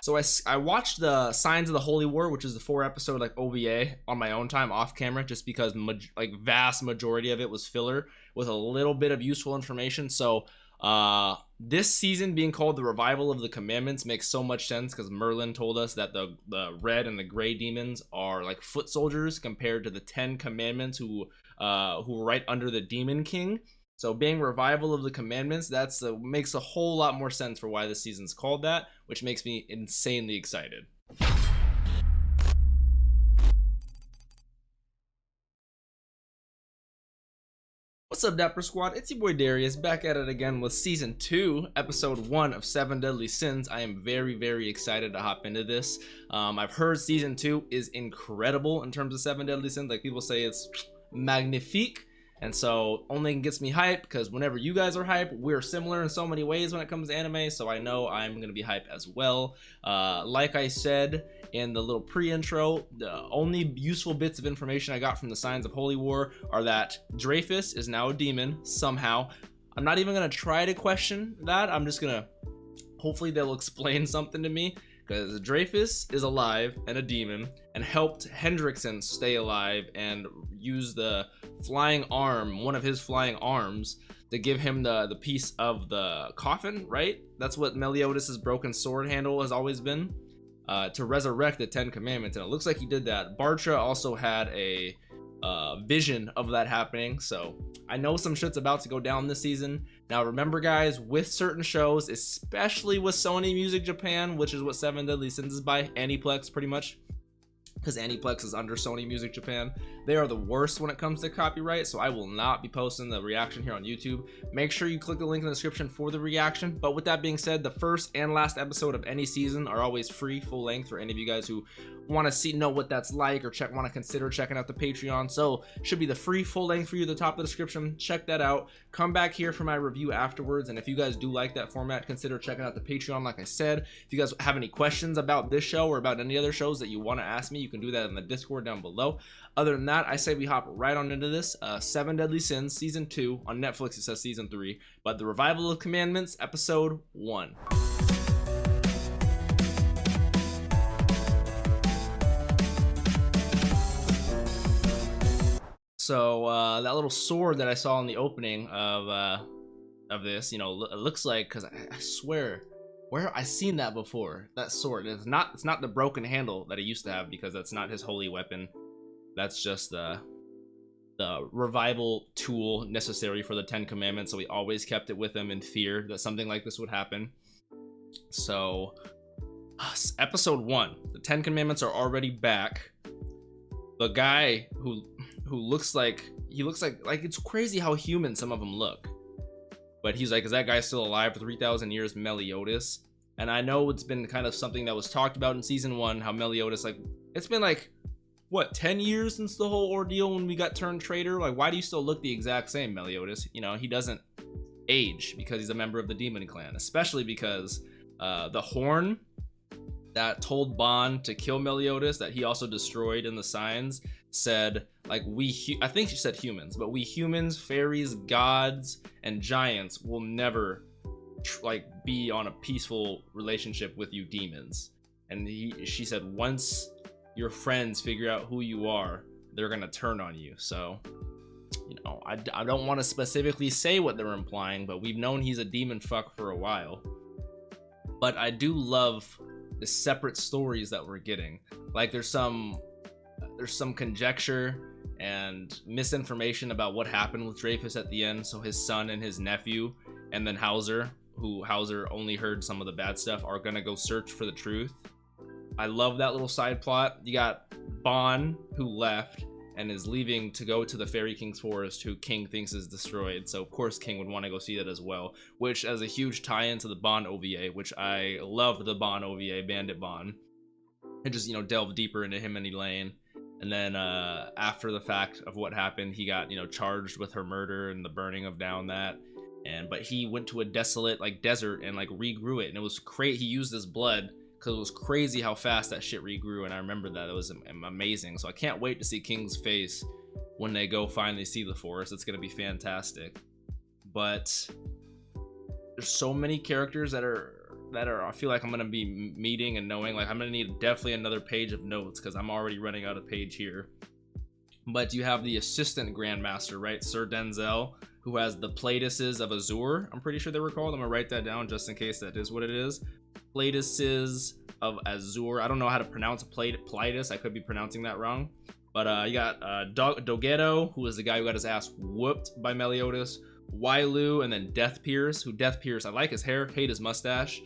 So I watched the Signs of the Holy War, which is the 4 episode like OVA on my own time off camera, just because like vast majority of it was filler with a little bit of useful information. So this season being called the Revival of the Commandments makes so much sense, because Merlin told us that the red and the gray demons are like foot soldiers compared to the 10 commandments who were right under the Demon King. So being Revival of the Commandments, that's makes a whole lot more sense for why this season's called that, which makes me insanely excited. What's up, Dapper Squad? It's your boy Darius, back at it again with Season 2, Episode 1 of 7 Deadly Sins. I am very excited to hop into this. I've heard Season 2 is incredible in terms of 7 Deadly Sins. Like, people say it's magnifique. And so only gets me hyped, because whenever you guys are hyped, we're similar in so many ways when it comes to anime, so I know I'm going to be hyped as well. Like I said in the little pre-intro, the only useful bits of information I got from the Signs of Holy War are that Dreyfus is now a demon, somehow. I'm not even going to try to question that. I'm just going to, hopefully they'll explain something to me, because Dreyfus is alive and a demon and helped Hendrickson stay alive and use the flying arm, one of his flying arms, to give him the piece of the coffin, right? That's what Meliodas' broken sword handle has always been, to resurrect the 10 commandments, and it looks like he did that. Bartra also had a vision of that happening, so I know some shit's about to go down this season. Now remember, guys, with certain shows, especially with Sony Music Japan, which is what 7 Deadly Sins is by, Aniplex pretty much, because Aniplex is under Sony Music Japan, they are the worst when it comes to copyright, so I will not be posting the reaction here on YouTube. Make sure you click the link in the description for the reaction. But with that being said, the first and last episode of any season are always free, full length, for any of you guys who want to know what that's like, or want to consider checking out the Patreon. So should be the free full length for you at the top of the description. Check that out. Come back here for my review afterwards, and if you guys do like that format, consider checking out the Patreon. Like I said, if you guys have any questions about this show or about any other shows that you want to ask me, you can do that in the Discord down below. Other than that, I say we hop right on into this. 7 Deadly Sins Season 2. On Netflix it says Season 3, but the Revival of Commandments Episode 1. So that little sword that I saw in the opening of this, you know, it looks like, because I swear, where I seen that before, that sword. It's not the broken handle that he used to have, because that's not his holy weapon. That's just the revival tool necessary for the 10 commandments, so he always kept it with him in fear that something like this would happen. So episode 1, the 10 commandments are already back. The guy who looks like, it's crazy how human some of them look, but he's like, is that guy still alive for 3,000 years? Meliodas. And I know it's been kind of something that was talked about in season 1, how Meliodas, like, it's been like, what, 10 years since the whole ordeal when we got turned traitor? Like, why do you still look the exact same, Meliodas? You know, he doesn't age because he's a member of the demon clan, especially because the horn that told Bond to kill Meliodas, that he also destroyed in the signs, said, like, I think she said humans, but we humans, fairies, gods, and giants will never like be on a peaceful relationship with you demons. And she said, once your friends figure out who you are, they're gonna turn on you. So, you know, I don't want to specifically say what they're implying, but we've known he's a demon fuck for a while. But I do love the separate stories that we're getting. Like, there's some conjecture and misinformation about what happened with Dreyfus at the end. So his son and his nephew, and then Hauser, who Hauser only heard some of the bad stuff, are gonna go search for the truth. I love that little side plot. You got Bond, who left and is leaving to go to the Fairy King's forest, who King thinks is destroyed. So of course King would want to go see that as well, which as a huge tie-in to the Bond OVA, which I love the Bond OVA, Bandit Bond. And just, you know, delve deeper into him and Elaine. And then after the fact of what happened, he got, you know, charged with her murder and the burning of down that. But he went to a desolate, like, desert and, like, regrew it. And it was great. He used his blood, because it was crazy how fast that shit regrew, and I remember that. It was amazing. So I can't wait to see King's face when they go finally see the forest. It's gonna be fantastic. But there's so many characters that are that are, I feel like I'm gonna be meeting and knowing. Like I'm gonna need definitely another page of notes because I'm already running out of page here. But you have the assistant grandmaster, right, Sir Denzel, who has the Platypuses of Azure. I'm pretty sure they were called. I'm gonna write that down just in case that is what it is. Platypuses of Azure. I don't know how to pronounce Platypus. I could be pronouncing that wrong. But you got Dogeto, who is the guy who got his ass whooped by Meliodas. Wailu, and then Death Pierce, who Death Pierce, I like his hair, hate his mustache.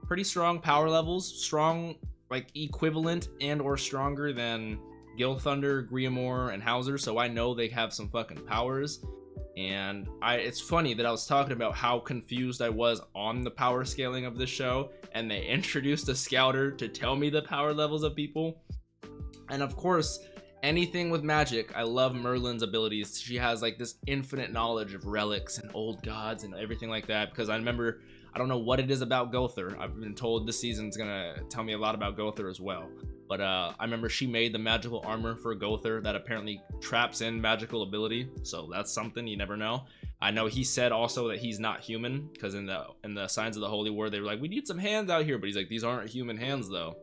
Pretty strong power levels, strong, like equivalent and or stronger than Gil Thunder, Griamore, and Hauser, so I know they have some fucking powers. And it's funny that I was talking about how confused I was on the power scaling of this show, and they introduced a scouter to tell me the power levels of people. And of course, anything with magic, I love Merlin's abilities. She has like this infinite knowledge of relics and old gods and everything like that, because I remember, I don't know what it is about Gother. I've been told this season's gonna tell me a lot about Gother as well. But I remember she made the magical armor for Gother that apparently traps in magical ability. So that's something, you never know. I know he said also that he's not human, because in the Signs of the Holy War, they were like, we need some hands out here. But he's like, these aren't human hands though.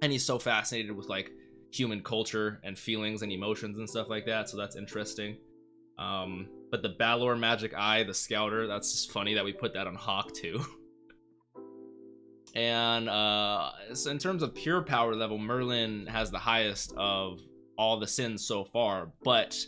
And he's so fascinated with like human culture and feelings and emotions and stuff like that, so that's interesting. But the Balor Magic Eye, the Scouter, that's just funny that we put that on Hawk too. And so in terms of pure power level, Merlin has the highest of all the sins so far, but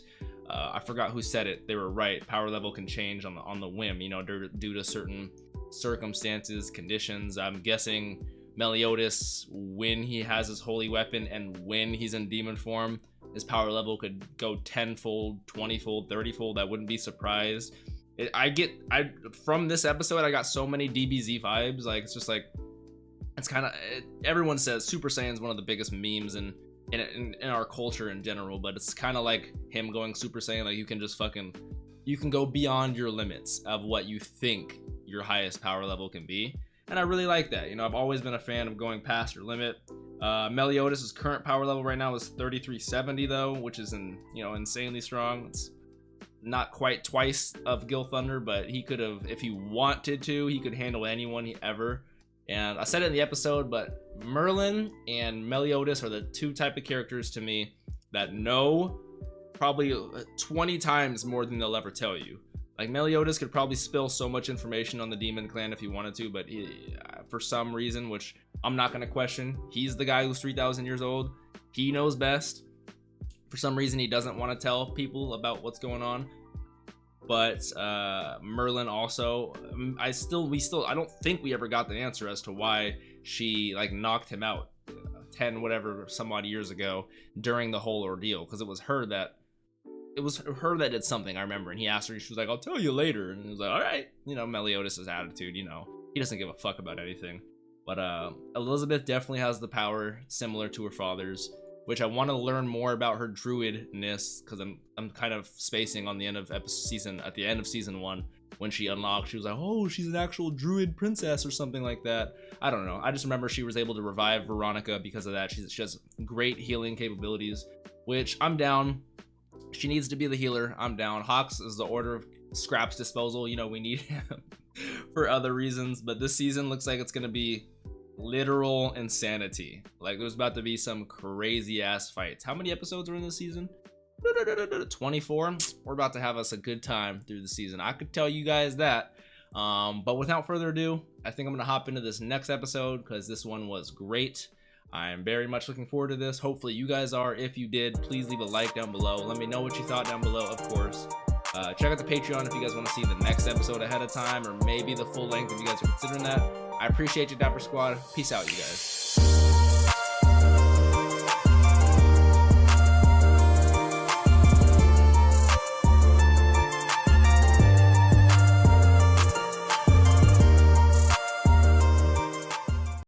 I forgot who said it. They were right. Power level can change on the whim, you know, due to certain circumstances, conditions. I'm guessing Meliodas, when he has his holy weapon and when he's in demon form, his power level could go 10-fold, 20-fold, 30-fold. I wouldn't be surprised. From this episode, I got so many DBZ vibes. Like, it's just like, it's kind of, everyone says Super Saiyan is one of the biggest memes in our culture in general, but it's kind of like him going Super Saiyan. Like, you can just you can go beyond your limits of what you think your highest power level can be. And I really like that. You know, I've always been a fan of going past your limit. Meliodas' current power level right now is 3370 though, which is insanely strong. It's not quite twice of Gil Thunder, but he could have, if he wanted to, he could handle anyone ever. And I said it in the episode, but Merlin and Meliodas are the two type of characters to me that know probably 20 times more than they'll ever tell you. Like, Meliodas could probably spill so much information on the Demon Clan if he wanted to, but for some reason, which I'm not going to question, he's the guy who's 3,000 years old. He knows best. For some reason, he doesn't want to tell people about what's going on. But Merlin also, I don't think we ever got the answer as to why she like knocked him out 10 whatever some odd years ago during the whole ordeal, because it was her that did something, I remember, and he asked her, she was like, I'll tell you later, and he was like, all right. You know, Meliodas' attitude, you know, he doesn't give a fuck about anything. But Elizabeth definitely has the power similar to her father's, which I want to learn more about her druidness, because I'm kind of spacing on the end of season 1 when she unlocked. She was like, oh, she's an actual druid princess or something like that. I don't know. I just remember she was able to revive Veronica because of that. She has great healing capabilities, which I'm down. She needs to be the healer. I'm down. Hawks is the Order of Scraps disposal. You know, we need him for other reasons, but this season looks like it's gonna be literal insanity. Like, there's about to be some crazy ass fights. How many episodes are in this season? 24. We're about to have us a good time through the season, I could tell you guys that. But without further ado, I think I'm gonna hop into this next episode because this one was great. I'm very much looking forward to this. Hopefully you guys are. If you did, please leave a like down below. Let me know what you thought down below, of course. Check out the Patreon if you guys want to see the next episode ahead of time, or maybe the full length if you guys are considering that. I appreciate you, Dapper Squad. Peace out, you guys.